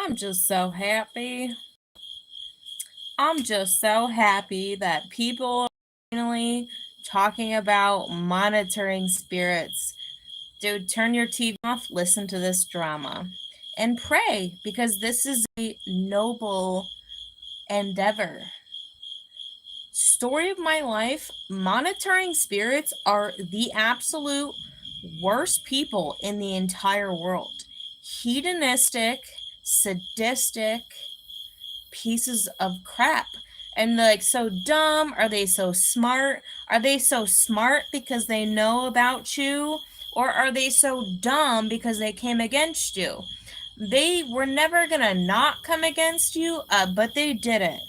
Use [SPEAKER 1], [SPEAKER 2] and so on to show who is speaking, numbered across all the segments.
[SPEAKER 1] I'm just so happy. I'm just so happy that people are finally talking about monitoring spirits. Dude, turn your TV off, listen to this drama, and pray because this is a noble endeavor. Story of my life, monitoring spirits are the absolute worst people in the entire world. Hedonistic, sadistic, pieces of crap. And like, so dumb? Are they so smart? Are they so smart because they know about you? Or are they so dumb because they came against you? They were never gonna not come against you, but they did it.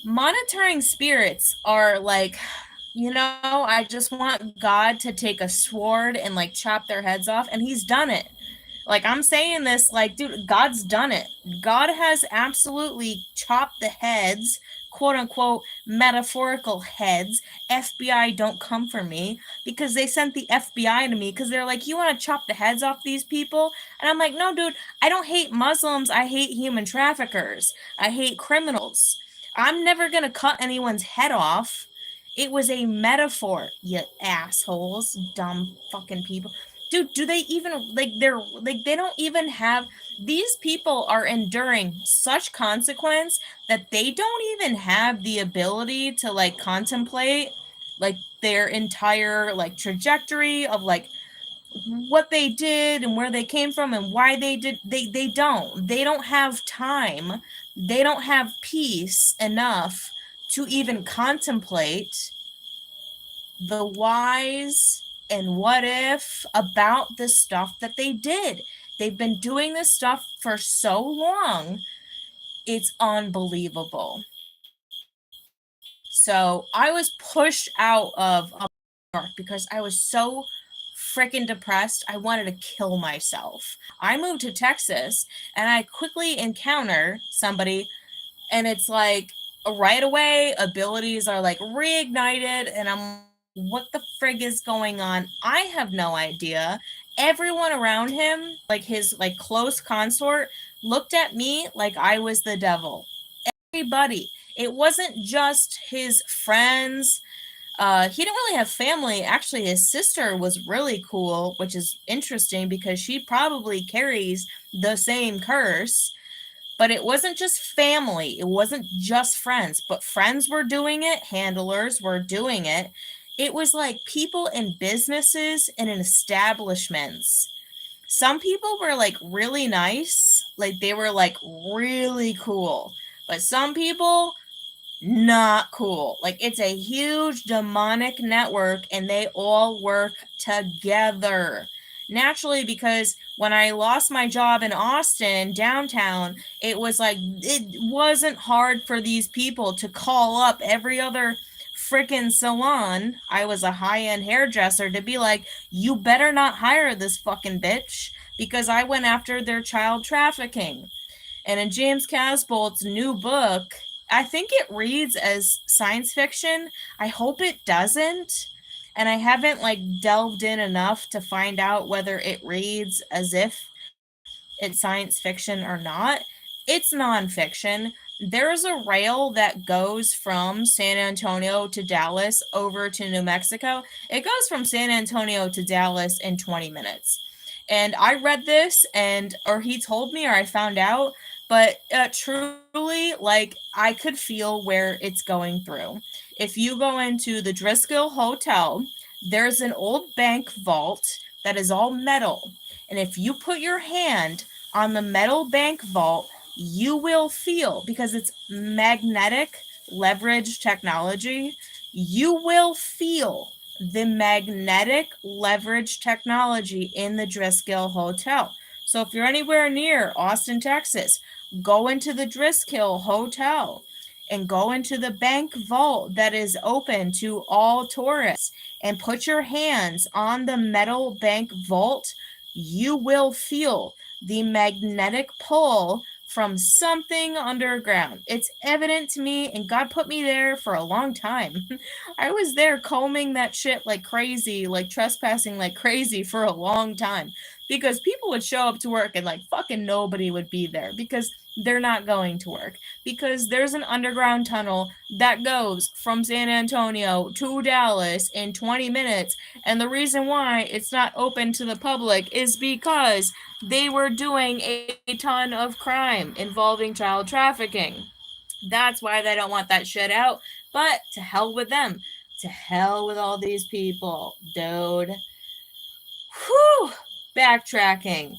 [SPEAKER 1] Monitoring spirits are like, I just want God to take a sword and like chop their heads off, and he's done it. Like, I'm saying this, like, dude, God's done it. God has absolutely chopped the heads, quote unquote, metaphorical heads. FBI, don't come for me, because they sent the FBI to me because they're like, you want to chop the heads off these people? And I'm like, no, dude, I don't hate Muslims. I hate human traffickers. I hate criminals. I'm never going to cut anyone's head off. It was a metaphor, you assholes, dumb fucking people. Dude, do they even they don't even have, these people are enduring such consequence that they don't even have the ability to like contemplate like their entire like trajectory of like what they did and where they came from and why they did. They don't have time, they don't have peace enough to even contemplate the whys and what if about the stuff that they did. They've been doing this stuff for so long, it's unbelievable. So I was pushed out of New York because I was so freaking depressed. I wanted to kill myself. I moved to Texas and I quickly encounter somebody, and it's like right away abilities are like reignited, and I'm, what the frig is going on? I have no idea. Everyone around him, like his like close consort, looked at me like I was the devil. Everybody. It wasn't just his friends. He didn't really have family. Actually, his sister was really cool, which is interesting because she probably carries the same curse. But it wasn't just family, it wasn't just friends, but friends were doing it, handlers were doing it. It was like people in businesses and in establishments. Some people were like really nice, like they were like really cool, but some people not cool. Like it's a huge demonic network and they all work together. Naturally, because when I lost my job in Austin, downtown, it was like it wasn't hard for these people to call up every other freaking salon. I was a high-end hairdresser to be like, you better not hire this fucking bitch because I went after their child trafficking. And in James Casbolt's new book, I think it reads as science fiction. I hope it doesn't. And I haven't like delved in enough to find out whether it reads as if it's science fiction or not. It's nonfiction. There's a rail that goes from San Antonio to Dallas over to New Mexico. It goes from San Antonio to Dallas in 20 minutes. And I read this, and or he told me, or I found out, but truly, like, I could feel where it's going through. If you go into the Driscoll Hotel, there's an old bank vault that is all metal. And if you put your hand on the metal bank vault, you will feel, because it's magnetic leverage technology, you will feel the magnetic leverage technology in the Driscoll Hotel. So if you're anywhere near Austin, Texas, go into the Driscoll Hotel and go into the bank vault that is open to all tourists and put your hands on the metal bank vault. You will feel the magnetic pull from something underground. It's evident to me, and God put me there for a long time. I was there combing that shit like crazy, like trespassing like crazy for a long time, because people would show up to work and like fucking nobody would be there because they're not going to work, because there's an underground tunnel that goes from San Antonio to Dallas in 20 minutes, and the reason why it's not open to the public is because they were doing a ton of crime involving child trafficking. That's why they don't want that shit out. But to hell with them. To hell with all these people, dude. Whew. Backtracking.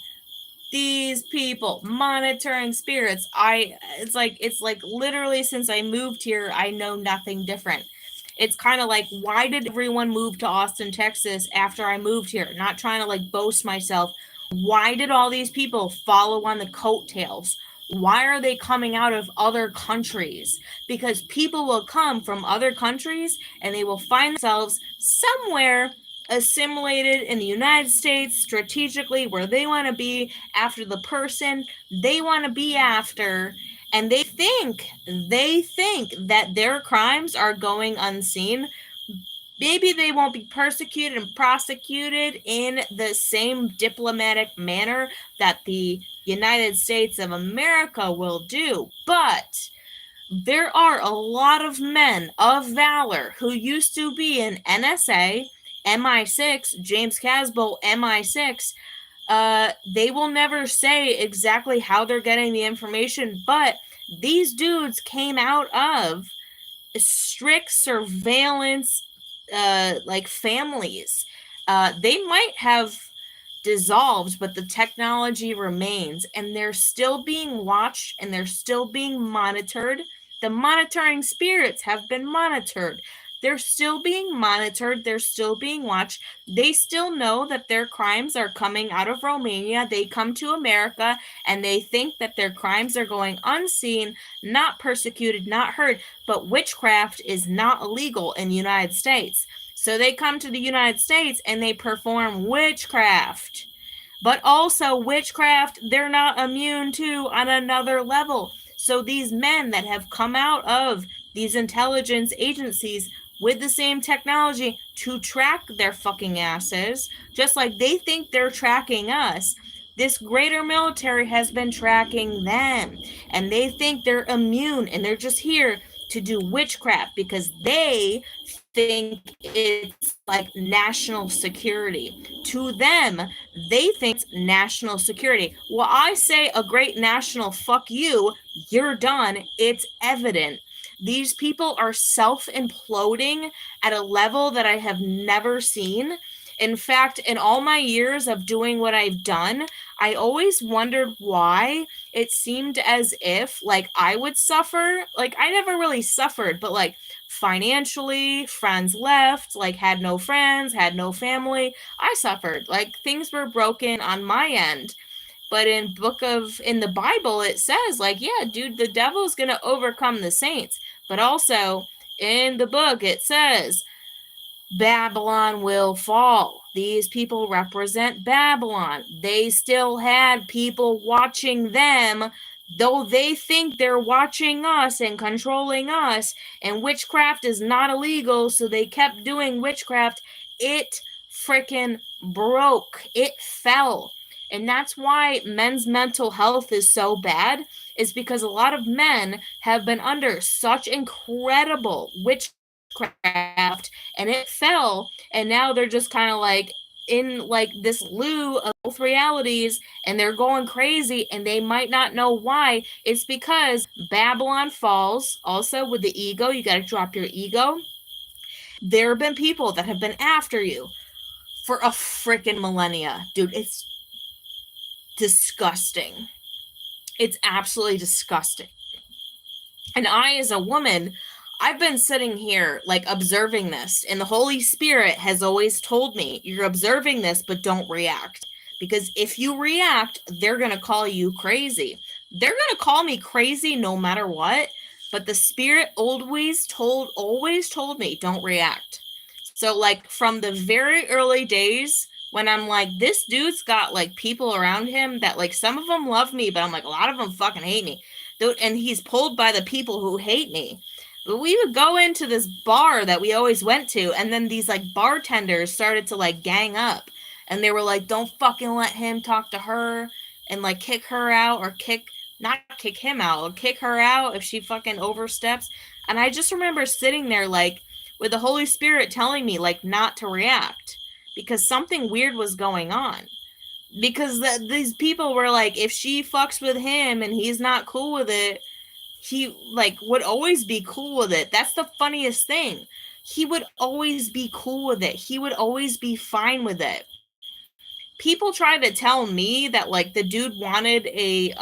[SPEAKER 1] These people monitoring spirits. It's like literally since I moved here, I know nothing different. It's kind of like, why did everyone move to Austin, Texas after I moved here? Not trying to like boast myself. Why did all these people follow on the coattails? Why are they coming out of other countries? Because people will come from other countries and they will find themselves somewhere assimilated in the United States strategically where they want to be after the person they want to be after, and they think that their crimes are going unseen. Maybe they won't be persecuted and prosecuted in the same diplomatic manner that the United States of America will do, but there are a lot of men of valor who used to be in NSA, MI6, James Casbolt, MI6. They will never say exactly how they're getting the information, but these dudes came out of strict surveillance, like families. They might have dissolved, but the technology remains, and they're still being watched and they're still being monitored. The monitoring spirits have been monitored. They're still being monitored. They're still being watched. They still know that their crimes are coming out of Romania. They come to America and they think that their crimes are going unseen, not persecuted, not heard. But witchcraft is not illegal in the United States. So they come to the United States and they perform witchcraft. But also witchcraft, they're not immune to on another level. So these men that have come out of these intelligence agencies with the same technology to track their fucking asses, just like they think they're tracking us, this greater military has been tracking them. And they think they're immune and they're just here to do witchcraft because they think it's like national security. To them, they think it's national security. Well, I say a great national fuck you, you're done. It's evident. These people are self-imploding at a level that I have never seen. In fact, in all my years of doing what I've done, I always wondered why it seemed as if like I would suffer. Like I never really suffered, but like financially, friends left, like had no friends, had no family. I suffered. Like things were broken on my end. But in the Bible, it says like, yeah, dude, the devil's going to overcome the saints. But also in the book, it says Babylon will fall. These people represent Babylon. They still had people watching them, though they think they're watching us and controlling us, and witchcraft is not illegal, so they kept doing witchcraft. It freaking broke. It fell. And that's why men's mental health is so bad, is because a lot of men have been under such incredible witchcraft and it fell, and now they're just kind of like in like this loo of both realities and they're going crazy and they might not know why. It's because Babylon falls. Also with the ego, you got to drop your ego. There have been people that have been after you for a freaking millennia, dude. It's disgusting. It's absolutely disgusting. And I, as a woman, I've been sitting here like observing this, and the Holy Spirit has always told me, you're observing this, but don't react. Because if you react, they're going to call you crazy. They're going to call me crazy no matter what. But the Spirit always told me, don't react. So like from the very early days when I'm like, this dude's got like people around him that like some of them love me, but I'm like, a lot of them fucking hate me. And he's pulled by the people who hate me. But we would go into this bar that we always went to, and then these like bartenders started to like gang up, and they were like, don't fucking let him talk to her, and like kick her out, or not kick him out, or kick her out if she fucking oversteps. And I just remember sitting there like with the Holy Spirit telling me like not to react because something weird was going on. Because these people were like, if she fucks with him and he's not cool with it, he like would always be cool with it. That's the funniest thing. He would always be cool with it. He would always be fine with it. People try to tell me that like the dude wanted a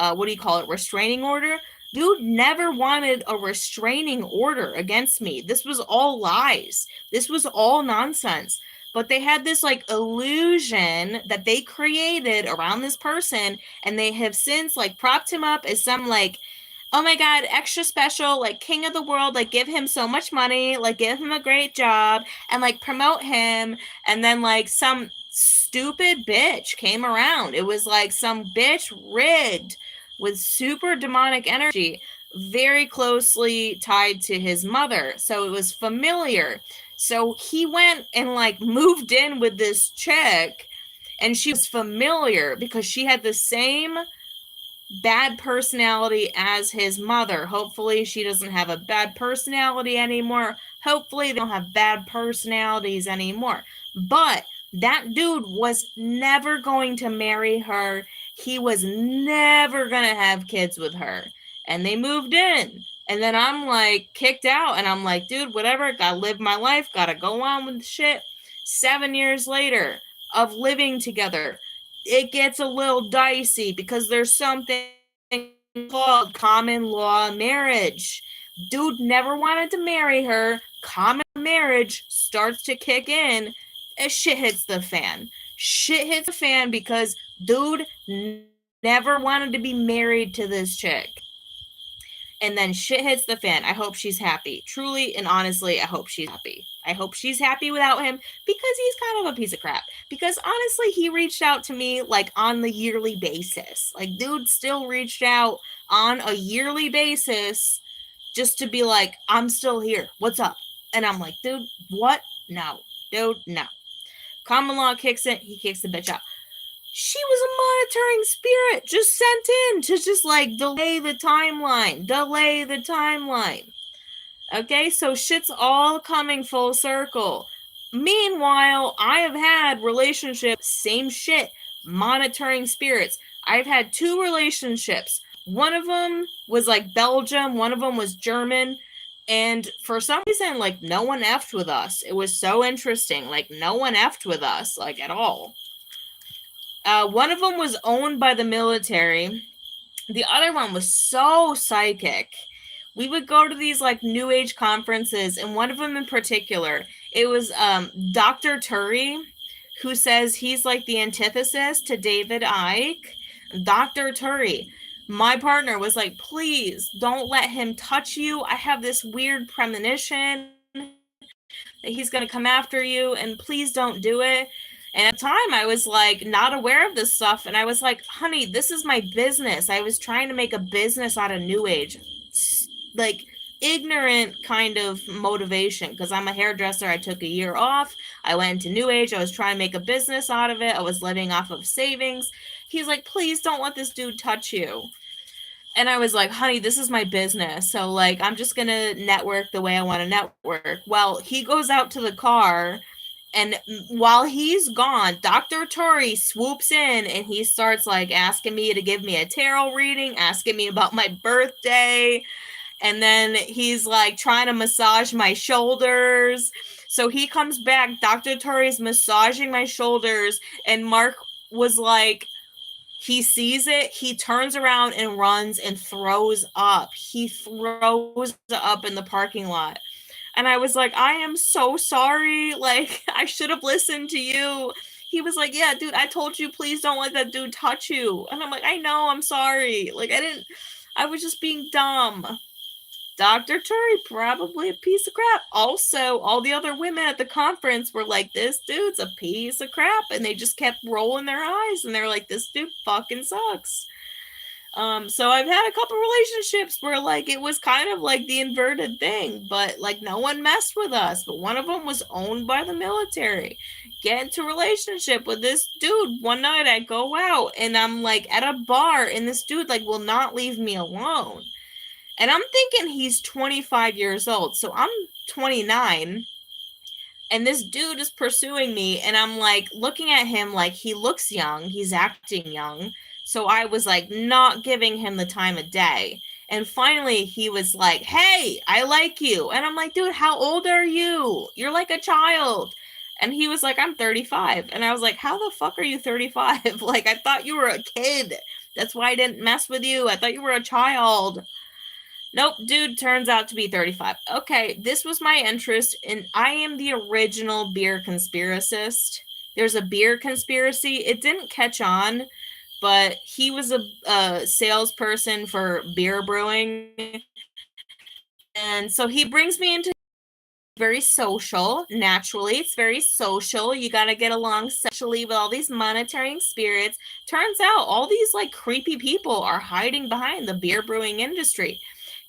[SPEAKER 1] restraining order. Dude never wanted a restraining order against me. This was all lies. This was all nonsense. But they had this like illusion that they created around this person, and they have since like propped him up as some like, oh my God, extra special, like king of the world, like give him so much money, like give him a great job, and like promote him. And then like some stupid bitch came around. It was like some bitch rigged with super demonic energy, very closely tied to his mother. So it was familiar. So he went and like moved in with this chick, and she was familiar because she had the same bad personality as his mother. Hopefully she doesn't have a bad personality anymore. Hopefully they don't have bad personalities anymore. But that dude was never going to marry her. He was never going to have kids with her. And they moved in. And then I'm like kicked out, and I'm like, dude, whatever, gotta live my life, gotta go on with the shit. 7 years later of living together, it gets a little dicey because there's something called common law marriage. Dude never wanted to marry her. Common marriage starts to kick in as shit hits the fan. Shit hits the fan because dude never wanted to be married to this chick. And then shit hits the fan. I hope she's happy. Truly and honestly, I hope she's happy. I hope she's happy without him because he's kind of a piece of crap. Because honestly, he reached out to me like on the yearly basis. Like, dude still reached out on a yearly basis just to be like, I'm still here. What's up? And I'm like, dude, what? No. Dude, no. Common law kicks in. He kicks the bitch out. She was a monitoring spirit just sent in to just like delay the timeline. Okay, so shit's all coming full circle. Meanwhile, I have had relationships, same shit, monitoring spirits. I've had 2 relationships. One of them was like Belgium, one of them was German. And for some reason, like, no one effed with us. It was so interesting. Like, no one effed with us, like, at all. One of them was owned by the military. The other one was so psychic. We would go to these like new age conferences, and one of them in particular, it was Dr. Turi, who says he's like the antithesis to David Icke. Dr. Turi, my partner, was like, please don't let him touch you. I have this weird premonition that he's going to come after you, and please don't do it. And at the time, I was like not aware of this stuff. And I was like, honey, this is my business. I was trying to make a business out of New Age. Like ignorant kind of motivation because I'm a hairdresser. I took a year off. I went into New Age. I was trying to make a business out of it. I was living off of savings. He's like, please don't let this dude touch you. And I was like, honey, this is my business. So like, I'm just going to network the way I want to network. Well, he goes out to the car. And while he's gone, Dr. Tori swoops in and he starts like asking me to give me a tarot reading, asking me about my birthday. And then he's like trying to massage my shoulders. So he comes back. Dr. Tori's massaging my shoulders. And Mark was like, he sees it. He turns around and runs and throws up. He throws up in the parking lot. And I was like, I am so sorry. Like, I should have listened to you. He was like, yeah, dude, I told you, please don't let that dude touch you. And I'm like, I know, I'm sorry. Like, I was just being dumb. Dr. Turi, probably a piece of crap. Also, all the other women at the conference were like, this dude's a piece of crap. And they just kept rolling their eyes. And they're like, this dude fucking sucks. So I've had a couple relationships where, like, it was kind of like the inverted thing. But, like, no one messed with us. But one of them was owned by the military. Get into a relationship with this dude. One night I go out and I'm, like, at a bar. And this dude, like, will not leave me alone. And I'm thinking he's 25 years old. So I'm 29. And this dude is pursuing me. And I'm like looking at him like he looks young. He's acting young. So I was like not giving him the time of day. And finally he was like, hey, I like you. And I'm like, dude, how old are you? You're like a child. And he was like, I'm 35. And I was like, how the fuck are you 35? Like, I thought you were a kid. That's why I didn't mess with you. I thought you were a child. Nope, dude turns out to be 35. Okay, this was my interest, and I am the original beer conspiracist. There's a beer conspiracy. It didn't catch on, but he was a salesperson for beer brewing. And so he brings me into very social. Naturally, it's very social. You got to get along socially with all these monetary spirits. Turns out all these like creepy people are hiding behind the beer brewing industry.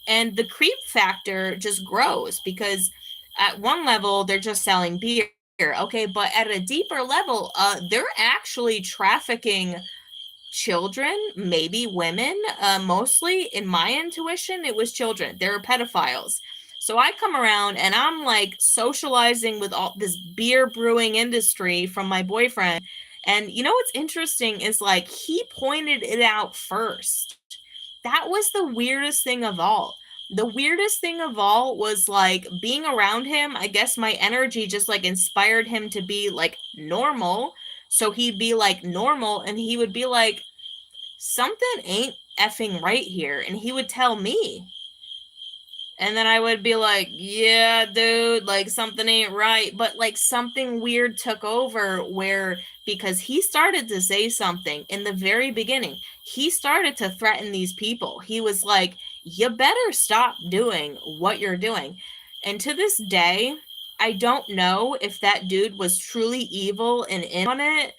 [SPEAKER 1] And the creep factor just grows because at one level, they're just selling beer. Okay, but at a deeper level, they're actually trafficking children, maybe women, mostly. In my intuition, it was children. They were pedophiles. So I come around and I'm like socializing with all this beer brewing industry from my boyfriend. And you know what's interesting is like he pointed it out first. That was the weirdest thing of all. The weirdest thing of all was like being around him. I guess my energy just like inspired him to be like normal. So he'd be like normal and he would be like, something ain't effing right here. And he would tell me. And then I would be like, yeah, dude, like something ain't right. But like something weird took over where, because he started to say something in the very beginning, he started to threaten these people. He was like, you better stop doing what you're doing. And to this day, I don't know if that dude was truly evil and in on it.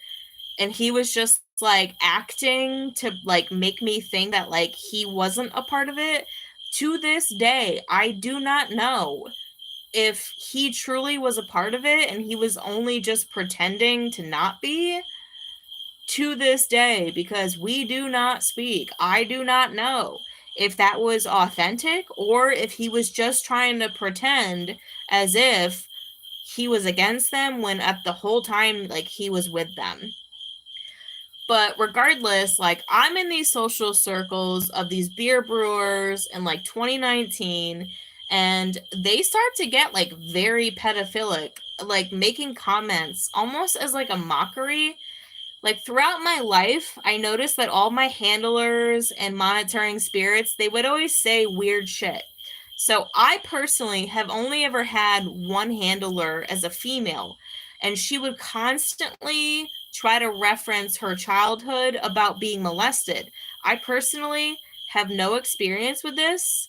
[SPEAKER 1] And he was just like acting to like make me think that like he wasn't a part of it. To this day, I do not know if he truly was a part of it and he was only just pretending to not be. To this day, because we do not speak, I do not know if that was authentic or if he was just trying to pretend as if he was against them when at the whole time like he was with them. But regardless, like I'm in these social circles of these beer brewers in like 2019, and they start to get like very pedophilic, like making comments almost as like a mockery. Like throughout my life, I noticed that all my handlers and monitoring spirits, they would always say weird shit. So I personally have only ever had one handler as a female, and she would constantly try to reference her childhood about being molested. I personally have no experience with this.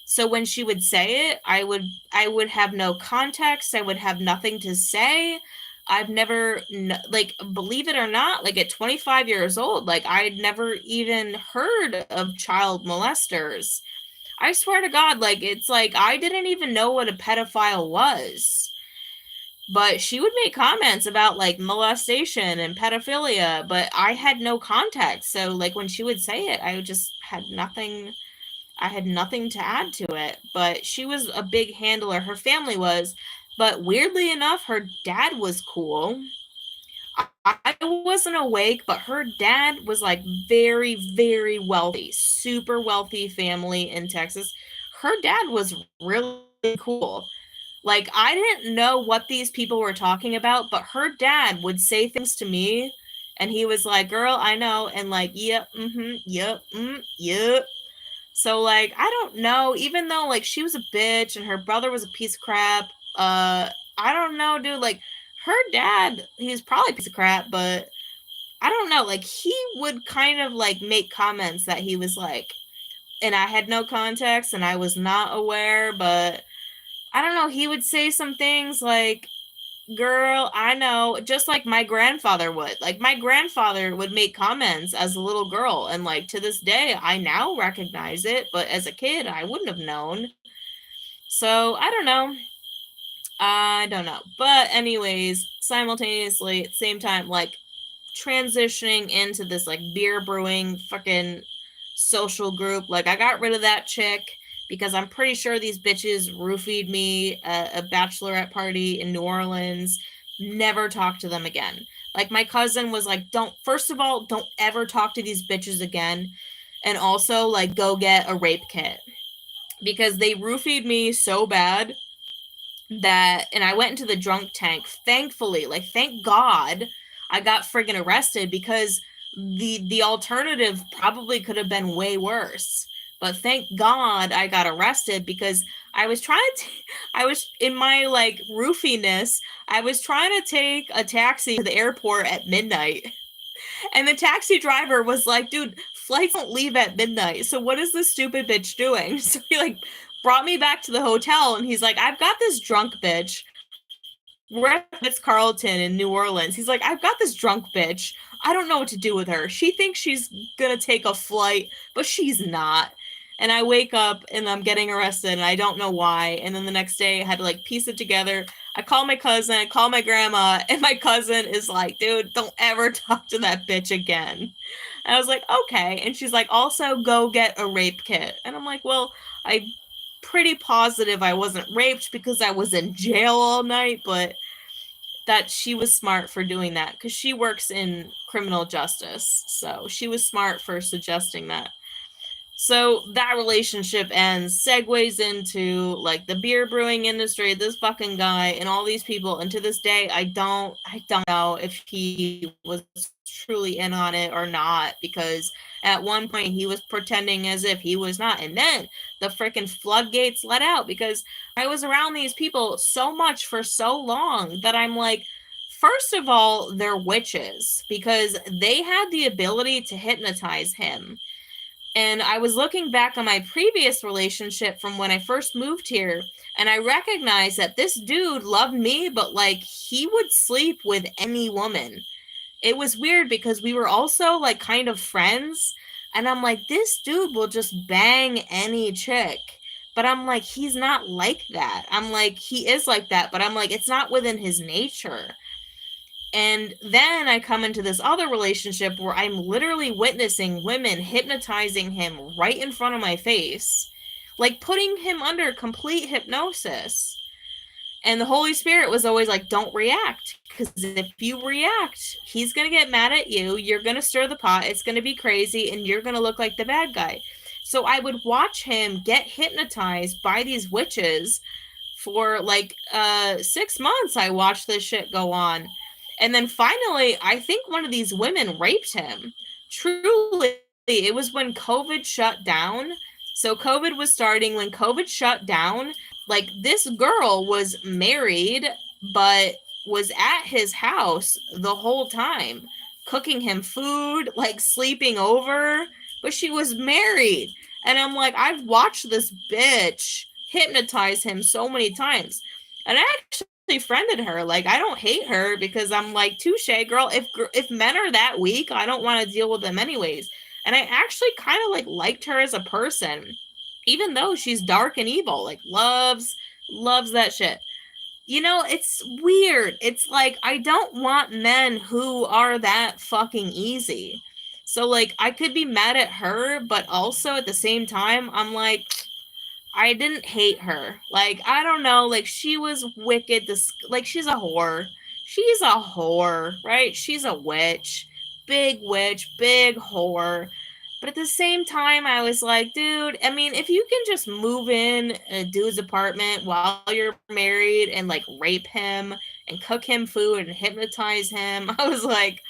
[SPEAKER 1] So when she would say it, I would have no context. I would have nothing to say. I've never like, believe it or not, like at 25 years old, like I'd never even heard of child molesters. I swear to God, like it's like I didn't even know what a pedophile was. But she would make comments about like molestation and pedophilia, but I had no context. So like when she would say it, I just had nothing. I had nothing to add to it. But she was a big handler. Her family was. But weirdly enough, her dad was cool. I wasn't awake, but her dad was like very, very wealthy, super wealthy family in Texas. Her dad was really cool. Like, I didn't know what these people were talking about, but her dad would say things to me, and he was like, girl, I know, and like, yep, yep, yep. So, like, I don't know, even though, like, she was a bitch and her brother was a piece of crap, I don't know, dude, like, her dad, he was probably a piece of crap, but I don't know, like, he would kind of, like, make comments that he was like, and I had no context and I was not aware, but I don't know, he would say some things like, girl, I know, just like my grandfather would. Like, my grandfather would make comments as a little girl, and like to this day, I now recognize it, but as a kid, I wouldn't have known. So, I don't know. I don't know. But, anyways, simultaneously, at the same time, like, transitioning into this like beer brewing fucking social group. Like, I got rid of that chick because I'm pretty sure these bitches roofied me at a bachelorette party in New Orleans. Never talk to them again. Like, my cousin was like, first of all, don't ever talk to these bitches again. And also, like, go get a rape kit. Because they roofied me so bad that, and I went into the drunk tank, thankfully, like, thank God I got friggin' arrested, because the alternative probably could have been way worse. But thank God I got arrested, because I was trying to, I was in my like roofiness, I was trying to take a taxi to the airport at midnight. And the taxi driver was like, dude, flights don't leave at midnight. So what is this stupid bitch doing? So he like brought me back to the hotel, and he's like, I've got this drunk bitch. We're at Ritz-Carlton in New Orleans. He's like, I've got this drunk bitch. I don't know what to do with her. She thinks she's gonna take a flight, but she's not. And I wake up and I'm getting arrested, and I don't know why. And then the next day I had to like piece it together. I call my cousin, I call my grandma, and my cousin is like, dude, don't ever talk to that bitch again. And I was like, okay. And she's like, also go get a rape kit. And I'm like, well, I'm pretty positive I wasn't raped because I was in jail all night, but that she was smart for doing that because she works in criminal justice. So she was smart for suggesting that. So that relationship ends, segues into like the beer brewing industry, this fucking guy and all these people. And to this day, I don't know if he was truly in on it or not, because at one point he was pretending as if he was not. And then the freaking floodgates let out, because I was around these people so much for so long that I'm like, first of all, they're witches, because they had the ability to hypnotize him. And I was looking back on my previous relationship from when I first moved here, and I recognized that this dude loved me, but like he would sleep with any woman. It was weird because we were also like kind of friends, and I'm like, this dude will just bang any chick. But I'm like, he's not like that. I'm like, he is like that, but I'm like, it's not within his nature. And then I come into this other relationship where I'm literally witnessing women hypnotizing him right in front of my face, like putting him under complete hypnosis. And the Holy Spirit was always like, don't react, because if you react, he's going to get mad at you. You're going to stir the pot. It's going to be crazy, and you're going to look like the bad guy. So I would watch him get hypnotized by these witches for like 6 months. I watched this shit go on. And then finally, I think one of these women raped him. Truly, it was when COVID shut down. So COVID was starting when COVID shut down. Like, this girl was married, but was at his house the whole time, cooking him food, like sleeping over, but she was married. And I'm like, I've watched this bitch hypnotize him so many times. And I actually friended her. Like, I don't hate her, because I'm like, touche, girl. If men are that weak, I don't want to deal with them anyways. And I actually kind of like liked her as a person, even though she's dark and evil. Like, loves that shit. You know, it's weird. It's like, I don't want men who are that fucking easy. So like, I could be mad at her, but also at the same time, I'm like, I didn't hate her. Like, I don't know. Like, she was wicked. Like, she's a whore. She's a whore, right? She's a witch. Big witch. Big whore. But at the same time, I was like, dude, I mean, if you can just move in a dude's apartment while you're married and, like, rape him and cook him food and hypnotize him, I was like,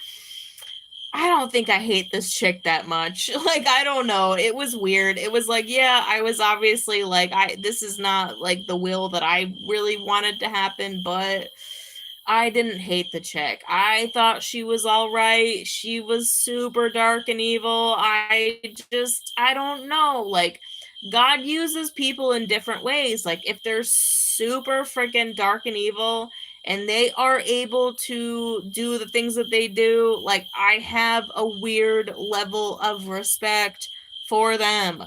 [SPEAKER 1] I don't think I hate this chick that much. Like, I don't know. It was weird. It was like, yeah, I was obviously like, this is not like the will that I really wanted to happen, but I didn't hate the chick. I thought she was all right. She was super dark and evil. I don't know. Like, God uses people in different ways. Like, if they're super freaking dark and evil and they are able to do the things that they do, like, I have a weird level of respect for them.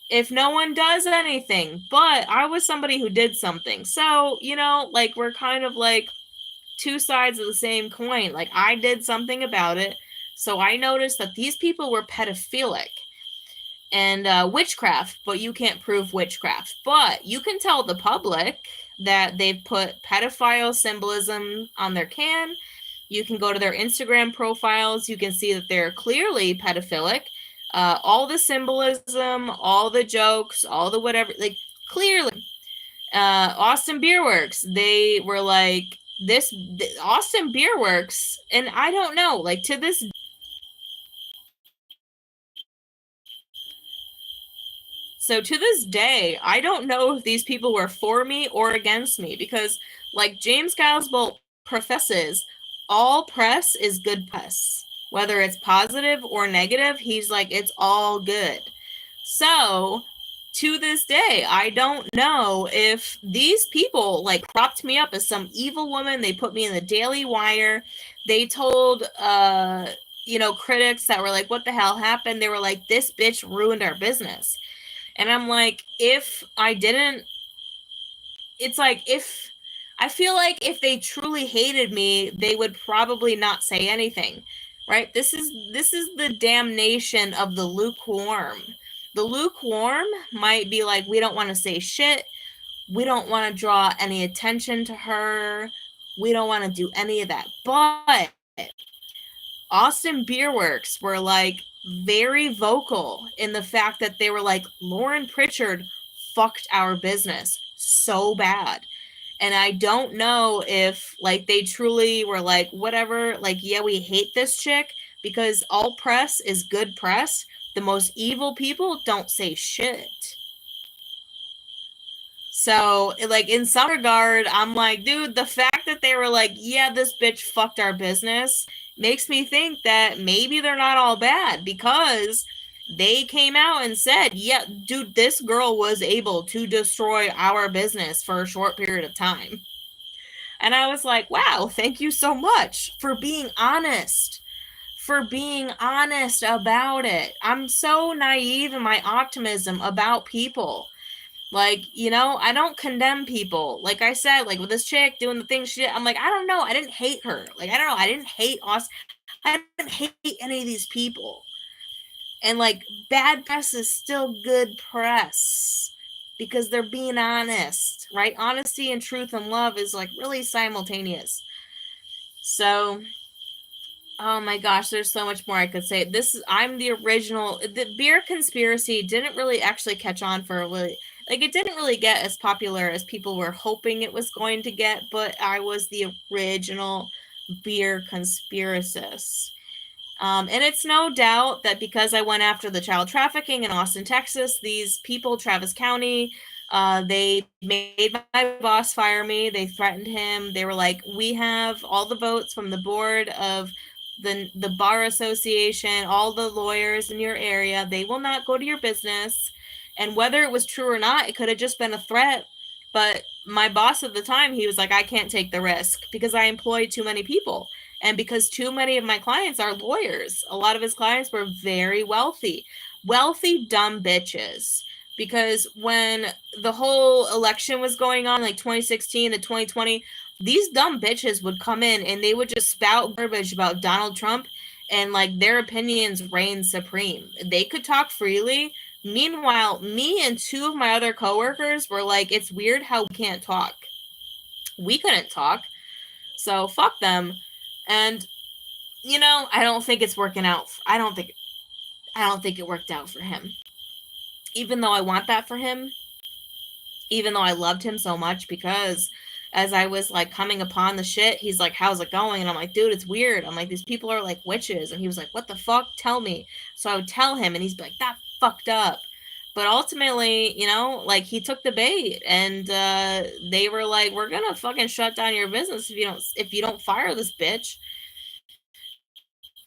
[SPEAKER 1] If no one does anything, but I was somebody who did something. So, you know, like, we're kind of like two sides of the same coin. Like, I did something about it. So I noticed that these people were pedophilic and witchcraft, but you can't prove witchcraft. But you can tell the public that they've put pedophile symbolism on their can. You can go to their Instagram profiles. You can see that they're clearly pedophilic. All the symbolism, all the jokes, all the whatever, like, clearly. Austin Beer Works, they were like, Austin Beer Works, and I don't know, like, to this day, I don't know if these people were for me or against me, because, like, James Casbolt professes, all press is good press. Whether it's positive or negative, he's like, it's all good. So, to this day, I don't know if these people, like, propped me up as some evil woman. They put me in the Daily Wire. They told, critics that were like, what the hell happened? They were like, this bitch ruined our business. And I'm like, if I didn't, it's like, if I feel like if they truly hated me, they would probably not say anything, right? This is the damnation of the lukewarm. The lukewarm might be like, we don't want to say shit. We don't want to draw any attention to her. We don't want to do any of that. But Austin Beer Works were like very vocal in the fact that they were like, Lauren Pritchard fucked our business so bad. And I don't know if, like, they truly were like, whatever, like, yeah, we hate this chick, because all press is good press. The most evil people don't say shit. So, like, in some regard, I'm like, dude, the fact that they were like, yeah, this bitch fucked our business makes me think that maybe they're not all bad, because they came out and said, yeah, dude, this girl was able to destroy our business for a short period of time. And I was like, wow, thank you so much for being honest. For being honest about it. I'm so naive in my optimism about people. Like, you know, I don't condemn people. Like I said, like, with this chick doing the things she did, I'm like, I don't know. I didn't hate her. Like, I don't know. I didn't hate us. I didn't hate any of these people. And, like, bad press is still good press because they're being honest, right? Honesty and truth and love is, like, really simultaneous. So, oh my gosh, there's so much more I could say. I'm the original. The beer conspiracy didn't really actually catch on for really, like, it didn't really get as popular as people were hoping it was going to get, but I was the original beer conspiracist. And it's no doubt that because I went after the child trafficking in Austin, Texas, these people, Travis County, they made my boss fire me. They threatened him. They were like, we have all the votes from the board of the bar association, all the lawyers in your area. They will not go to your business. And whether it was true or not, it could have just been a threat. But my boss at the time, he was like, I can't take the risk because I employ too many people. And because too many of my clients are lawyers. A lot of his clients were very wealthy, dumb bitches. Because when the whole election was going on, like 2016 to 2020, these dumb bitches would come in and they would just spout garbage about Donald Trump, and, like, their opinions reign supreme. They could talk freely. Meanwhile, me and two of my other coworkers were like, it's weird how we can't talk. We couldn't talk. So fuck them. And, you know, I don't think it's working out. I don't think it worked out for him. Even though I want that for him, even though I loved him so much, because as I was, like, coming upon the shit, he's like, how's it going? And I'm like, dude, it's weird. I'm like, these people are like witches. And he was like, what the fuck? Tell me. So I would tell him, and he's like, that fucked up. But ultimately, you know, like, he took the bait, and they were like, we're gonna fucking shut down your business if you don't fire this bitch.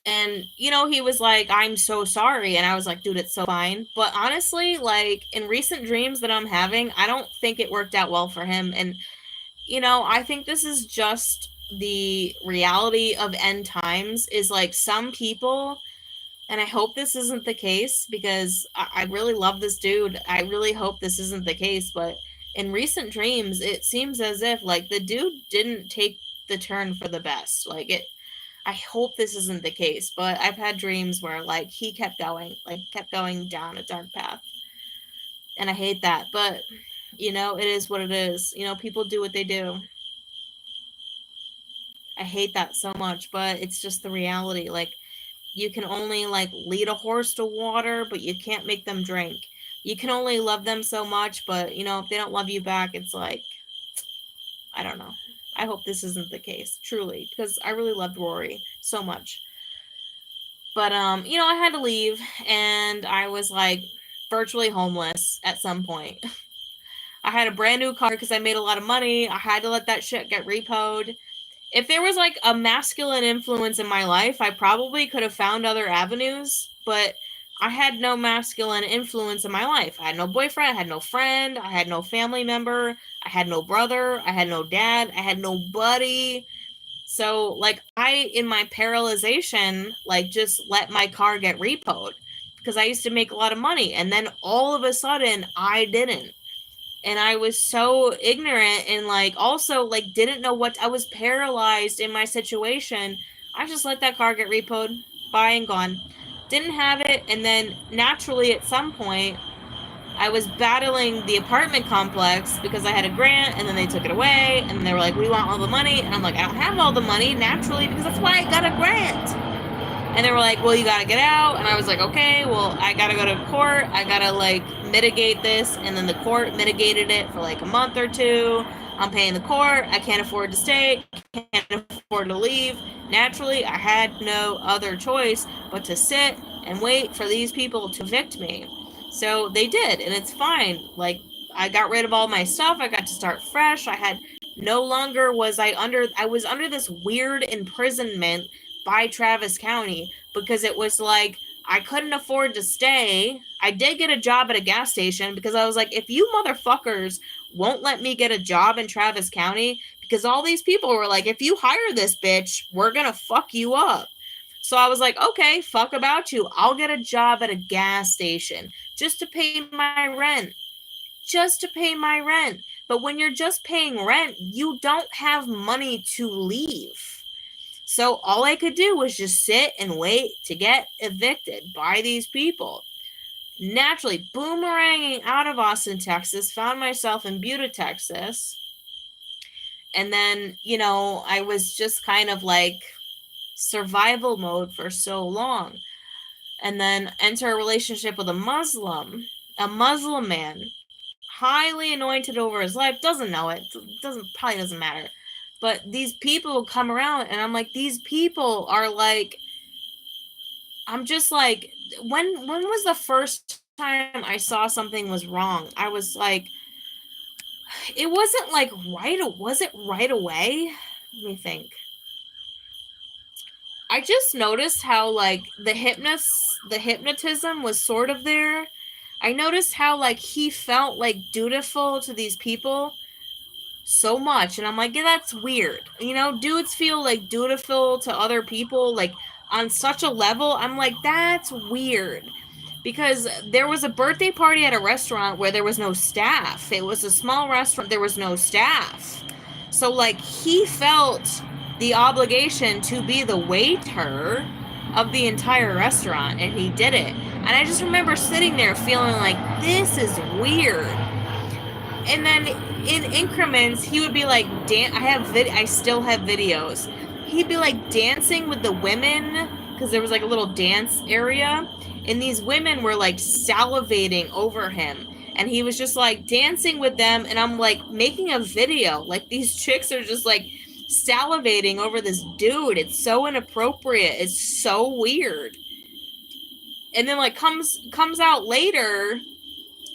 [SPEAKER 1] And, you know, he was like, I'm so sorry. And I was like, dude, it's so fine. But honestly, like, in recent dreams that I'm having, I don't think it worked out well for him. And, you know, I think this is just the reality of end times, is like, some people, and I hope this isn't the case, because I really love this dude. I really hope this isn't the case. But in recent dreams, it seems as if, like, the dude didn't take the turn for the best. Like, I hope this isn't the case, but I've had dreams where, like, he kept going down a dark path. And I hate that. But, you know, it is what it is. You know, people do what they do. I hate that so much, but it's just the reality. Like, you can only, like, lead a horse to water, but you can't make them drink. You can only love them so much, but, you know, if they don't love you back, it's like, I don't know. I hope this isn't the case, truly, because I really loved Rory so much. But, you know, I had to leave, and I was, like, virtually homeless at some point. I had a brand new car because I made a lot of money. I had to let that shit get repoed. If there was, like, a masculine influence in my life, I probably could have found other avenues, but I had no masculine influence in my life. I had no boyfriend, I had no friend, I had no family member, I had no brother, I had no dad, I had nobody. So, like, I, in my paralyzation, like, just let my car get repoed because I used to make a lot of money. And then all of a sudden, I didn't. And I was so ignorant and, like, also, like, didn't know I was paralyzed in my situation. I just let that car get repoed, bye and gone. Didn't have it. And then naturally, at some point, I was battling the apartment complex because I had a grant, and then they took it away, and they were like, we want all the money. And I'm like, I don't have all the money, naturally, because that's why I got a grant. And they were like, well, you gotta get out. And I was like, okay, well, I gotta go to court. I gotta, like, mitigate this. And then the court mitigated it for, like, a month or two. I'm paying the court. I can't afford to stay. Can't afford to leave. Naturally, I had no other choice but to sit and wait for these people to evict me. So they did, and it's fine. Like, I got rid of all my stuff. I got to start fresh. No longer was I was under this weird imprisonment by Travis County, because it was like, I couldn't afford to stay. I did get a job at a gas station because I was like, if you motherfuckers won't let me get a job in Travis County, because all these people were like, if you hire this bitch, we're gonna fuck you up. So I was like, okay, fuck about you. I'll get a job at a gas station just to pay my rent. Just to pay my rent. But when you're just paying rent, you don't have money to leave. So all I could do was just sit and wait to get evicted by these people. Naturally, boomeranging out of Austin, Texas, found myself in Buda, Texas. And then, you know, I was just kind of like survival mode for so long. And then enter a relationship with a Muslim man, highly anointed over his life, doesn't know it, probably doesn't matter. But these people come around, and I'm like, these people are like, I'm just like, when was the first time I saw something was wrong? I was like, it wasn't like was it right away? Let me think. I just noticed how, like, the hypnotism was sort of there. I noticed how, like, he felt, like, dutiful to these people so much, and I'm like, yeah, that's weird. You know, dudes feel, like, dutiful to other people, like, on such a level. I'm like, that's weird. Because there was a birthday party at a restaurant where there was no staff. It was a small restaurant, there was no staff. So, like, he felt the obligation to be the waiter of the entire restaurant, and he did it. And I just remember sitting there feeling like, this is weird. And then in increments, he would be like, I still have videos. He'd be like dancing with the women, because there was like a little dance area, and these women were like salivating over him, and he was just like dancing with them, and I'm like making a video, like these chicks are just like salivating over this dude. It's so inappropriate. It's so weird. And then, like, comes out later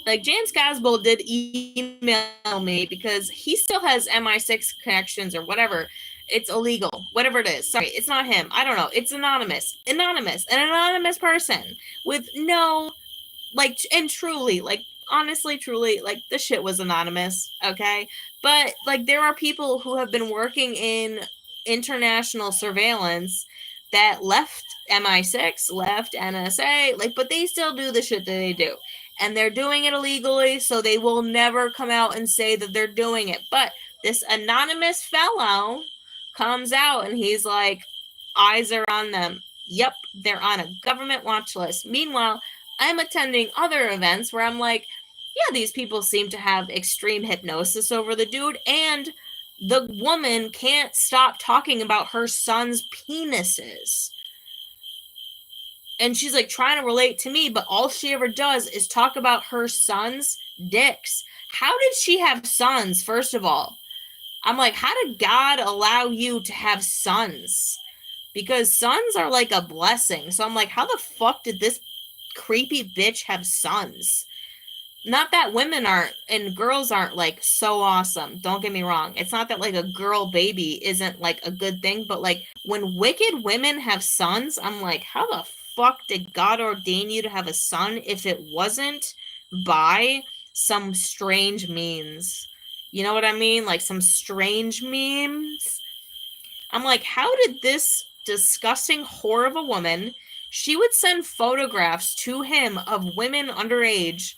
[SPEAKER 1] like James Casbolt did email me because he still has MI6 connections or whatever. It's illegal, whatever it is. Sorry, it's not him. I don't know. It's anonymous, an anonymous person with no, like, and truly, like, honestly, truly, like, the shit was anonymous, okay? But, like, there are people who have been working in international surveillance that left MI6, left NSA, like, but they still do the shit that they do. And they're doing it illegally, so they will never come out and say that they're doing it. But this anonymous fellow comes out and he's like, eyes are on them. Yep, they're on a government watch list. Meanwhile, I'm attending other events where I'm like, yeah, these people seem to have extreme hypnosis over the dude, and the woman can't stop talking about her son's penises. And she's like trying to relate to me, but all she ever does is talk about her son's dicks. How did she have sons, first of all? I'm like, how did God allow you to have sons? Because sons are like a blessing. So I'm like, how the fuck did this creepy bitch have sons? Not that women aren't and girls aren't like so awesome. Don't get me wrong. It's not that like a girl baby isn't like a good thing, but like when wicked women have sons, I'm like, how the fuck did God ordain you to have a son if it wasn't by some strange means? You know what I mean? Like some strange memes. I'm like, how did this disgusting whore of a woman, she would send photographs to him of women underage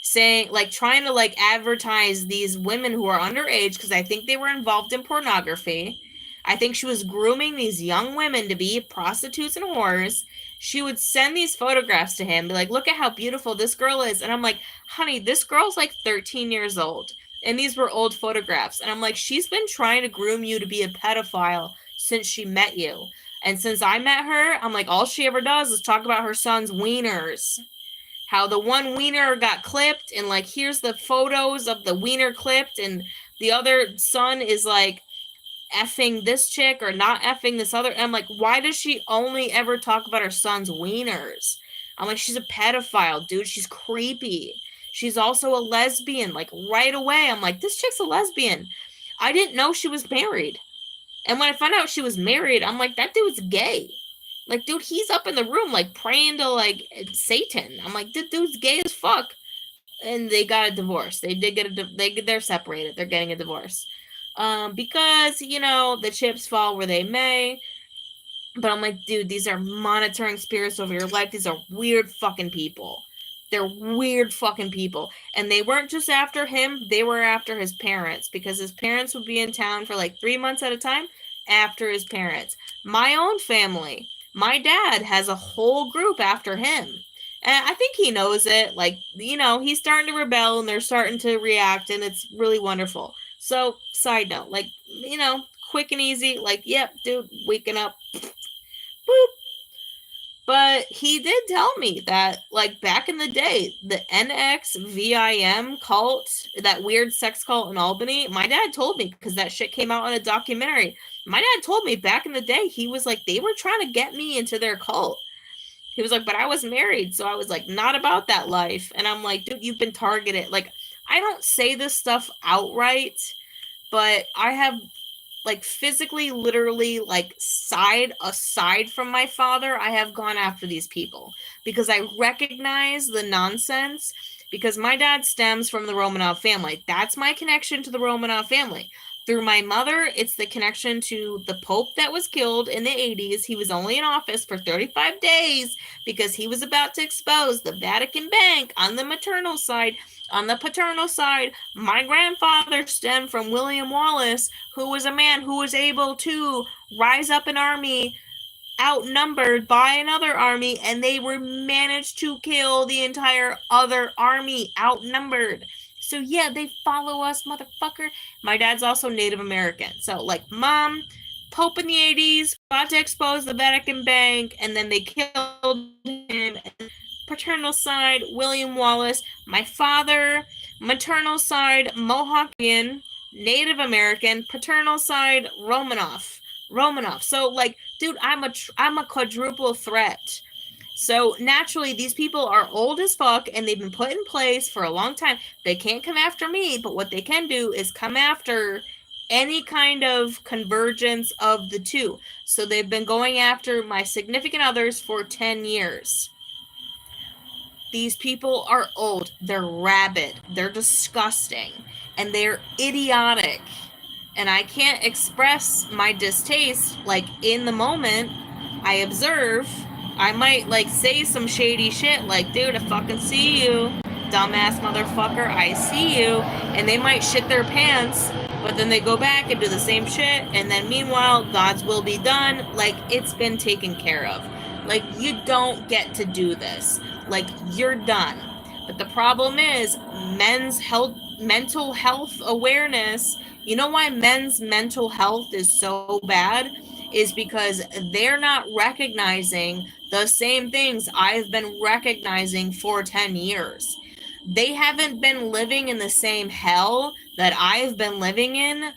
[SPEAKER 1] saying, like, trying to like advertise these women who are underage because I think they were involved in pornography. I think she was grooming these young women to be prostitutes and whores. She would send these photographs to him, be like, look at how beautiful this girl is. And I'm like, honey, this girl's like 13 years old. And these were old photographs. And I'm like, she's been trying to groom you to be a pedophile since she met you. And since I met her, I'm like, all she ever does is talk about her son's wieners. How the one wiener got clipped, and like, here's the photos of the wiener clipped, and the other son is like effing this chick or not effing this other. And I'm like, why does she only ever talk about her son's wieners? I'm like, she's a pedophile, dude. She's creepy. She's also a lesbian. Like, right away, I'm like, this chick's a lesbian. I didn't know she was married. And when I found out she was married, I'm like, that dude's gay. Like, dude, he's up in the room, like, praying to, like, Satan. I'm like, this dude's gay as fuck. And they got a divorce. They did get they're separated. They're getting a divorce. Because, you know, the chips fall where they may. But I'm like, dude, these are monitoring spirits over your life. These are weird fucking people. They're weird fucking people. And they weren't just after him. They were after his parents. Because his parents would be in town for like 3 months at a time after his parents. My own family. My dad has a whole group after him. And I think he knows it. Like, you know, he's starting to rebel and they're starting to react. And it's really wonderful. So, side note, like, you know, quick and easy. Like, yep, dude, waking up. Boop. But he did tell me that, like, back in the day, the NXVIM cult, that weird sex cult in Albany, my dad told me, because that shit came out on a documentary. My dad told me back in the day, he was like, they were trying to get me into their cult. He was like, but I was married, so I was like, not about that life. And I'm like, dude, you've been targeted. Like, I don't say this stuff outright, but I have, like, physically, literally, like, aside from my father, I have gone after these people because I recognize the nonsense, because my dad stems from the Romanov family. That's my connection to the Romanov family. Through my mother, it's the connection to the Pope that was killed in the 80s. He was only in office for 35 days because he was about to expose the Vatican Bank on the maternal side. On the paternal side, my grandfather stemmed from William Wallace, who was a man who was able to rise up an army outnumbered by another army, and they were managed to kill the entire other army outnumbered. So yeah, they follow us, motherfucker. My dad's also Native American. So, like, mom, Pope in the 80s, about to expose the Vatican Bank, and then they killed him. Paternal side, William Wallace. My father, maternal side, Mohawkian, Native American. Paternal side, Romanov. So, like, dude, I'm a quadruple threat. So naturally, these people are old as fuck and they've been put in place for a long time. They can't come after me, but what they can do is come after any kind of convergence of the two. So they've been going after my significant others for 10 years. These people are old, they're rabid, they're disgusting, and they're idiotic. And I can't express my distaste, like, in the moment. I observe. I might, like, say some shady shit, like, dude, I fucking see you, dumbass motherfucker, I see you. And they might shit their pants, but then they go back and do the same shit, and then meanwhile, God's will be done. Like, it's been taken care of. Like, you don't get to do this. Like, you're done. But the problem is, mental health awareness. You know why men's mental health is so bad? Is because they're not recognizing the same things I've been recognizing for 10 years. They haven't been living in the same hell that I've been living in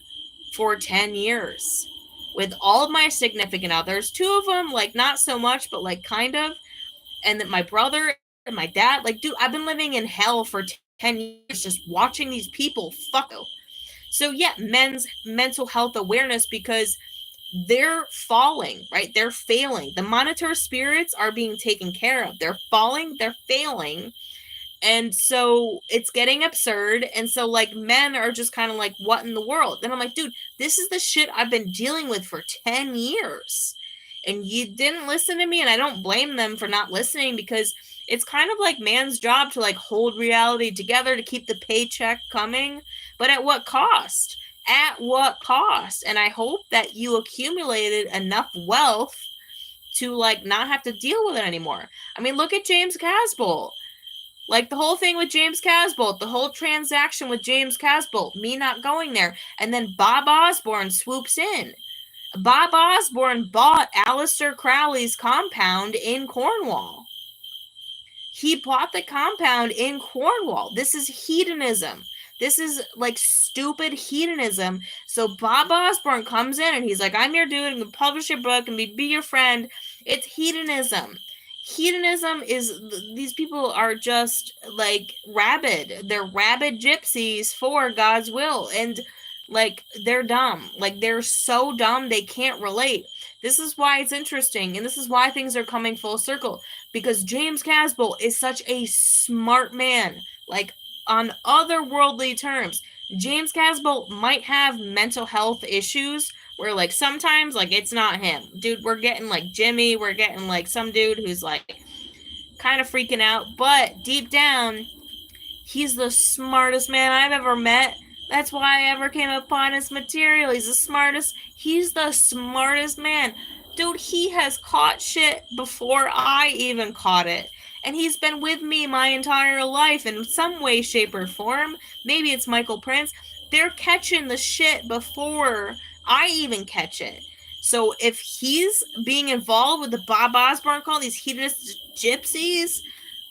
[SPEAKER 1] for 10 years. With all of my significant others, two of them, like, not so much, but, like, kind of. And that my brother and my dad, like, dude, I've been living in hell for 10 years just watching these people fuck. So yeah, men's mental health awareness, because they're falling, right? They're failing. The monitor spirits are being taken care of. They're falling, they're failing. And so it's getting absurd. And so, like, men are just kind of like, what in the world? And I'm like, dude, this is the shit I've been dealing with for 10 years. And you didn't listen to me, and I don't blame them for not listening, because it's kind of like man's job to, like, hold reality together to keep the paycheck coming. But at what cost? At what cost? And I hope that you accumulated enough wealth to, like, not have to deal with it anymore. I mean, look at James Casbolt. Like, the whole thing with James Casbolt, the whole transaction with James Casbolt, me not going there, and then Bob Osborne swoops in. Bob Osborne bought Aleister Crowley's compound in Cornwall. He bought the compound in Cornwall. This is hedonism. This is, like, stupid hedonism. So Bob Osborne comes in and he's like, I'm your dude, I'm going to publish your book and be your friend. It's hedonism. Hedonism is, these people are just, like, rabid. They're rabid gypsies for God's will. And, like, they're dumb. Like, they're so dumb they can't relate. This is why it's interesting, and this is why things are coming full circle, because James Casbolt is such a smart man. Like, on otherworldly terms, James Casbolt might have mental health issues where, like, sometimes, like, it's not him. Dude, we're getting, like, Jimmy, we're getting, like, some dude who's, like, kind of freaking out, but deep down, he's the smartest man I've ever met. That's why I ever came upon his material. He's the smartest man. Dude, he has caught shit before I even caught it. And he's been with me my entire life in some way, shape, or form. Maybe it's Michael Prince. They're catching the shit before I even catch it. So if he's being involved with the Bob Osborne call, these hedonist gypsies,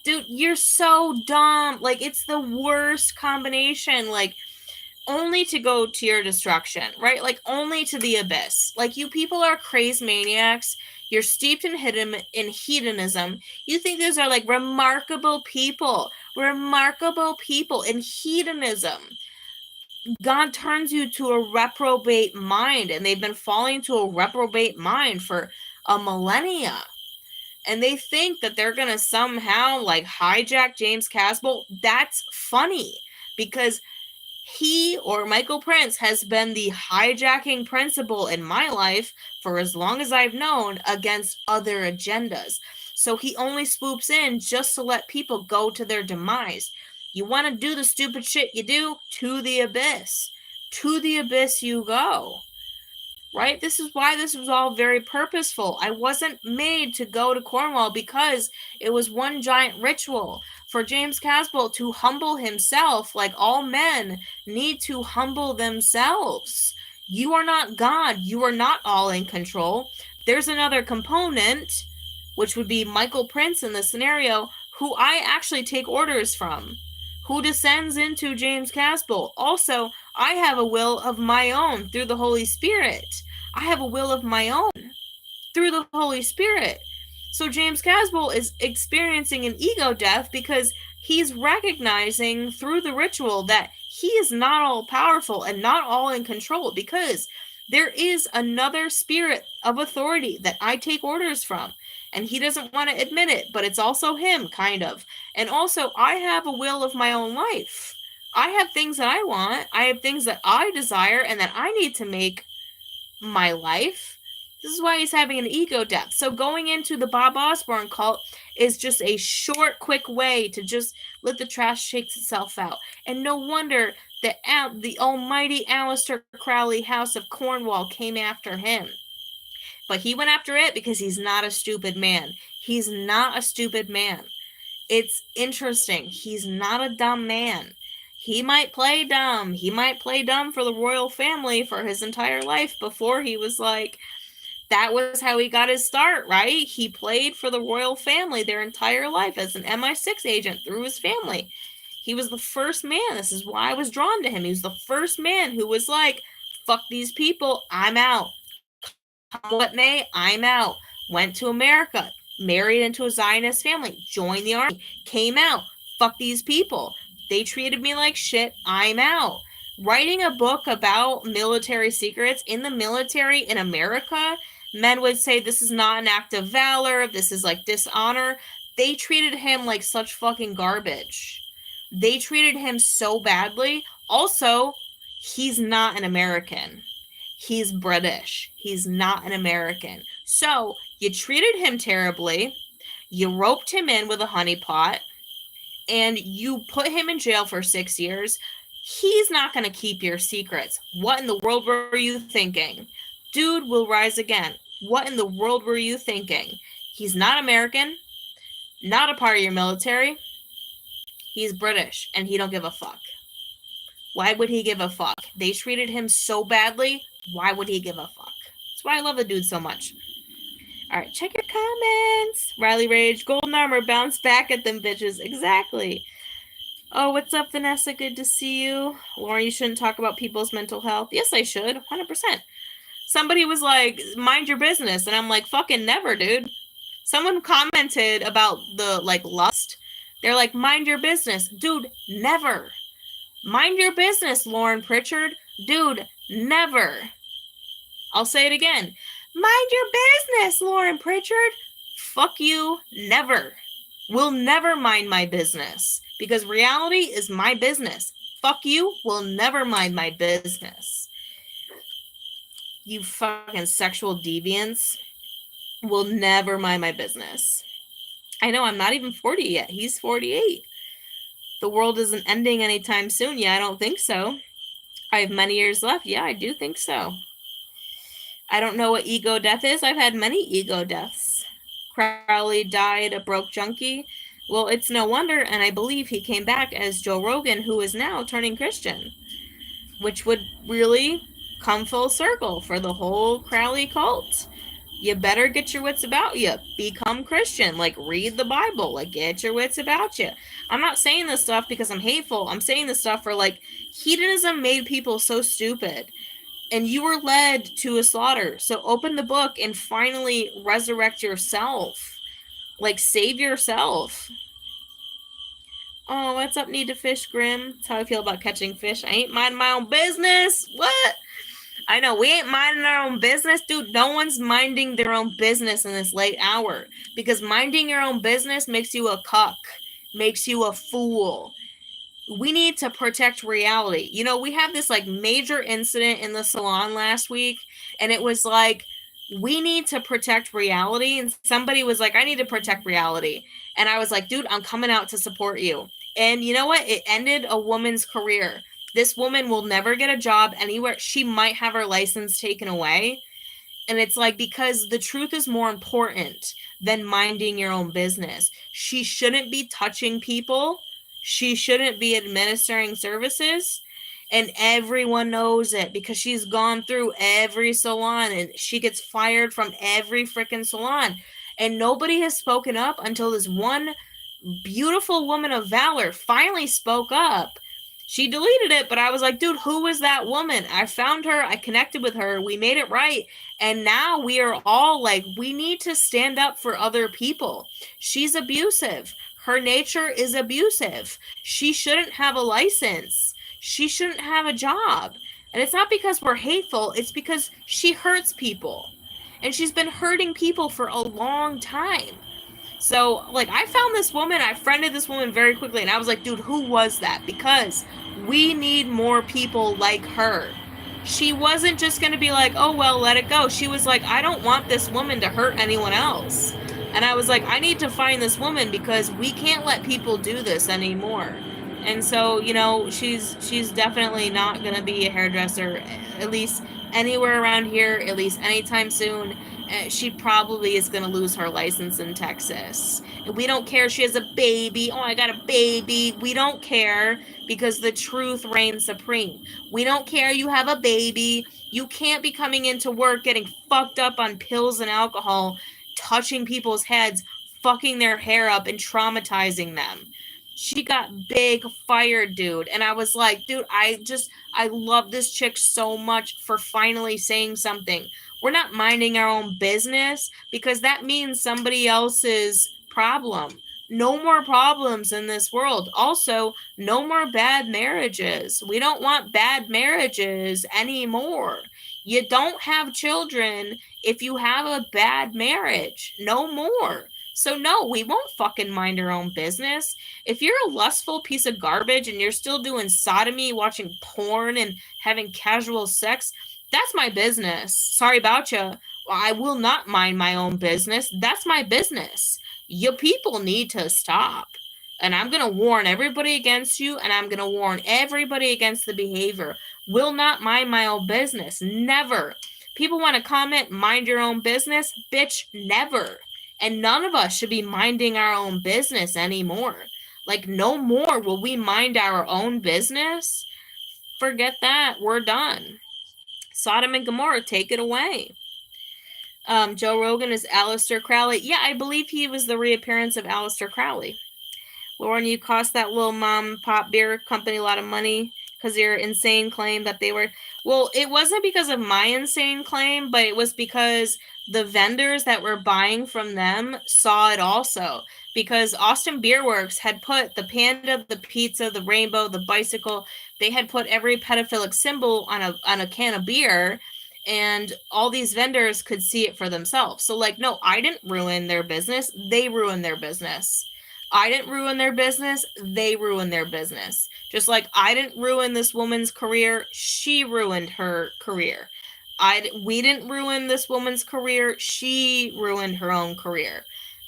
[SPEAKER 1] dude, you're so dumb. Like, it's the worst combination. Like, only to go to your destruction, right? Like, only to the abyss. Like, you people are crazed maniacs. You're steeped in hedonism. You think those are, like, remarkable people in hedonism. God turns you to a reprobate mind, and they've been falling to a reprobate mind for a millennia. And they think that they're going to somehow, like, hijack James Casbolt. That's funny, because he, or Michael Prince, has been the hijacking principle in my life for as long as I've known, against other agendas. So he only swoops in just to let people go to their demise. You want to do the stupid shit you do? To the abyss. To the abyss you go. Right? This is why this was all very purposeful. I wasn't made to go to Cornwall because it was one giant ritual. For James Casbolt to humble himself, like all men need to humble themselves. You are not God. You are not all in control. There's another component, which would be Michael Prince in the scenario, who I actually take orders from, who descends into James Casbolt. Also, I have a will of my own through the Holy Spirit. I have a will of my own through the Holy Spirit. So James Casbolt is experiencing an ego death because he's recognizing through the ritual that he is not all powerful and not all in control, because there is another spirit of authority that I take orders from, and he doesn't want to admit it, but it's also him, kind of. And also, I have a will of my own life. I have things that I want, I have things that I desire, and that I need to make my life. This is why he's having an ego death. So going into the Bob Osborne cult is just a short, quick way to just let the trash shake itself out. And no wonder that the almighty Aleister Crowley House of Cornwall came after him. But he went after it because he's not a stupid man. He's not a stupid man. It's interesting. He's not a dumb man. He might play dumb. He might play dumb for the royal family for his entire life before he was like, that was how he got his start, right? He played for the royal family their entire life as an MI6 agent through his family. He was the first man. This is why I was drawn to him. He was the first man who was like, fuck these people, I'm out. Come what may, I'm out. Went to America, married into a Zionist family, joined the army, came out, fuck these people. They treated me like shit, I'm out. Writing a book about military secrets in the military in America, men would say this is not an act of valor, this is like dishonor. They treated him like such fucking garbage. They treated him so badly. Also, he's not an American. He's British. He's not an American. So, you treated him terribly. You roped him in with a honeypot. And you put him in jail for 6 years. He's not going to keep your secrets. What in the world were you thinking? Dude will rise again. What in the world were you thinking? He's not American, not a part of your military. He's British, and he don't give a fuck. Why would he give a fuck? They treated him so badly. Why would he give a fuck? That's why I love the dude so much. All right, check your comments. Riley Rage, golden armor, bounce back at them bitches. Exactly. Oh, what's up, Vanessa? Good to see you. Lauren, you shouldn't talk about people's mental health. Yes, I should. 100%. Somebody was like, mind your business. And I'm like, fucking never, dude. Someone commented about the, like, lust. They're like, mind your business. Dude, never. Mind your business, Lauren Pritchard. Dude, never. I'll say it again. Mind your business, Lauren Pritchard. Fuck you, never. Will never mind my business. Because reality is my business. Fuck you, will never mind my business. You fucking sexual deviants will never mind my business. I know, I'm not even 40 yet. He's 48. The world isn't ending anytime soon. Yeah, I don't think so. I have many years left. Yeah, I do think so. I don't know what ego death is. I've had many ego deaths. Crowley died a broke junkie. Well, it's no wonder, and I believe he came back as Joe Rogan, who is now turning Christian, which would really come full circle for the whole Crowley cult. You better get your wits about you. Become Christian. Like, read the Bible. Like, get your wits about you. I'm not saying this stuff because I'm hateful. I'm saying this stuff for, like, hedonism made people so stupid. And you were led to a slaughter. So open the book and finally resurrect yourself. Like, save yourself. Oh, what's up, Need to Fish, Grim? That's how I feel about catching fish. I ain't minding my own business. What? I know, we ain't minding our own business. Dude, no one's minding their own business in this late hour. Because minding your own business makes you a cuck. Makes you a fool. We need to protect reality. You know, we had this, like, major incident in the salon last week. And it was like, we need to protect reality. And somebody was like, I need to protect reality. And I was like, dude, I'm coming out to support you. And you know what? It ended a woman's career. This woman will never get a job anywhere. She might have her license taken away. And it's like, because the truth is more important than minding your own business. She shouldn't be touching people. She shouldn't be administering services. And everyone knows it because she's gone through every salon and she gets fired from every freaking salon. And nobody has spoken up until this one beautiful woman of valor finally spoke up. She deleted it, but I was like, dude, who was that woman? I found her, I connected with her, we made it right, and now we are all like, we need to stand up for other people. She's abusive. Her nature is abusive. She shouldn't have a license. She shouldn't have a job. And it's not because we're hateful, it's because she hurts people. And she's been hurting people for a long time. So, like, I found this woman, I friended this woman very quickly, and I was like, dude, who was that? Because we need more people like her. She wasn't just going to be like, oh, well, let it go. She was like, I don't want this woman to hurt anyone else. And I was like, I need to find this woman because we can't let people do this anymore. And so, you know, she's definitely not going to be a hairdresser, at least anywhere around here, at least anytime soon. She probably is going to lose her license in Texas. And we don't care. She has a baby. Oh, I got a baby. We don't care because the truth reigns supreme. We don't care you have a baby. You can't be coming into work getting fucked up on pills and alcohol, touching people's heads, fucking their hair up, and traumatizing them. She got big fired, dude. And I was like, dude, I love this chick so much for finally saying something. We're not minding our own business because that means somebody else's problem. No more problems in this world. Also, no more bad marriages. We don't want bad marriages anymore. You don't have children if you have a bad marriage. No more. So no, we won't fucking mind our own business. If you're a lustful piece of garbage and you're still doing sodomy, watching porn, and having casual sex, that's my business. Sorry about you. I will not mind my own business. That's my business. You people need to stop. And I'm going to warn everybody against you, and I'm going to warn everybody against the behavior. Will not mind my own business. Never. People want to comment, mind your own business. Bitch, never. And none of us should be minding our own business anymore. Like, no more will we mind our own business. Forget that. We're done. Sodom and Gomorrah, take it away. Joe Rogan is Aleister Crowley. Yeah, I believe he was the reappearance of Aleister Crowley. Lauren, you cost that little mom pop beer company a lot of money because your insane claim that they were... Well, it wasn't because of my insane claim, but it was because the vendors that were buying from them saw it also. Because Austin Beer Works had put the panda, the pizza, the rainbow, the bicycle, they had put every pedophilic symbol on a can of beer, and all these vendors could see it for themselves. So, like, no, I didn't ruin their business. They ruined their business. I didn't ruin their business. They ruined their business. Just like I didn't ruin this woman's career. She ruined her career. We didn't ruin this woman's career. She ruined her own career.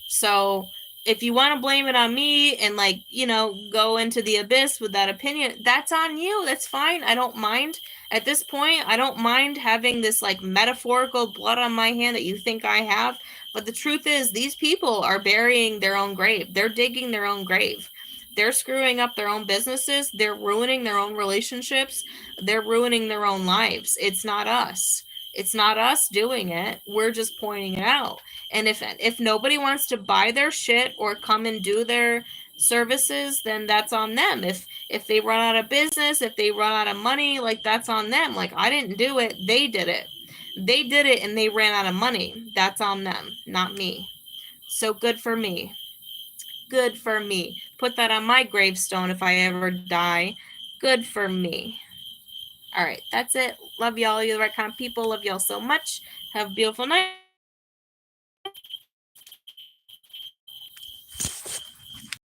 [SPEAKER 1] So if you want to blame it on me and, like, you know, go into the abyss with that opinion, that's on you. That's fine. I don't mind. At this point, I don't mind having this, like, metaphorical blood on my hand that you think I have. But the truth is, these people are burying their own grave. They're digging their own grave. They're screwing up their own businesses. They're ruining their own relationships. They're ruining their own lives. It's not us. It's not us doing it. We're just pointing it out. And if nobody wants to buy their shit or come and do their services, then that's on them. If they run out of business, if they run out of money, like, that's on them. Like, I didn't do it. They did it. They did it and they ran out of money. That's on them, not me. So good for me. Good for me. Put that on my gravestone if I ever die. Good for me. All right, that's it. Love y'all. You're the right kind of people. Love y'all so much. Have a beautiful night.